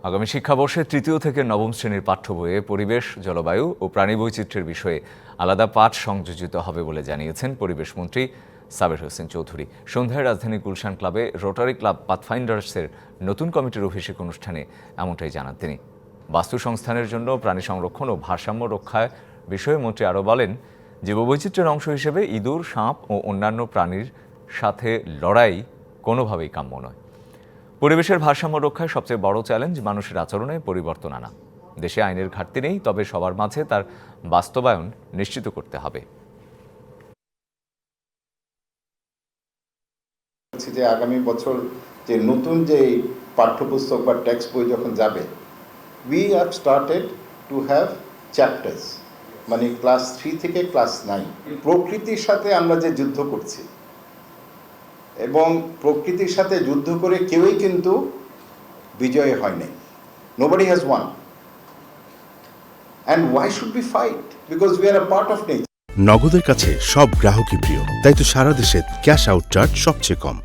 আগামী শিক্ষাবর্ষে তৃতীয় থেকে নবম শ্রেণীর পাঠ্য বইয়ে পরিবেশ, জলবায়ু ও প্রাণী বৈচিত্র্যের বিষয়ে আলাদা পাঠ সংযোজিত হবে বলে জানিয়েছেন পরিবেশমন্ত্রী সাবের হোসেন চৌধুরী। সন্ধ্যায় রাজধানীর গুলশান ক্লাবে রোটারি ক্লাব পাথফাইন্ডার্সের নতুন কমিটির অভিষেক অনুষ্ঠানে এমনটাই জানান তিনি। বাস্তু সংস্থানের জন্য প্রাণী সংরক্ষণ ও ভারসাম্য রক্ষায় বিষয়ে মন্ত্রী আরও বলেন, জীববৈচিত্র্যের অংশ হিসেবে ইঁদুর, সাপ ও অন্যান্য প্রাণীর সাথে লড়াই কোনোভাবেই কাম্য নয়। পরিবেশের ভারসাম্য রক্ষায় সবচেয়ে বড় চ্যালেঞ্জ মানুষের আচরণে পরিবর্তন আনা। দেশে আইনের ঘাটতি নেই, তবে সবার মাঝে তার বাস্তবায়ন নিশ্চিত করতে হবে। যে আগামী বছর যে নতুন যে পাঠ্যপুস্তক বা টেক্সট বই যখন যাবে, we have started to have chapters, মানে ক্লাস 3 থেকে ক্লাস 9। প্রকৃতির সাথে আমরা যে যুদ্ধ করছি এবং প্রকৃতির সাথে যুদ্ধ করে কেউই কিন্তু বিজয় হয় নাই। Nobody has won. And why should be fight? Because we are a part of nature. নগদের কাছে সব গ্রাহকই প্রিয়, তাই তো সারা দেশে ক্যাশ আউট চার্জ সবচেয়ে কম।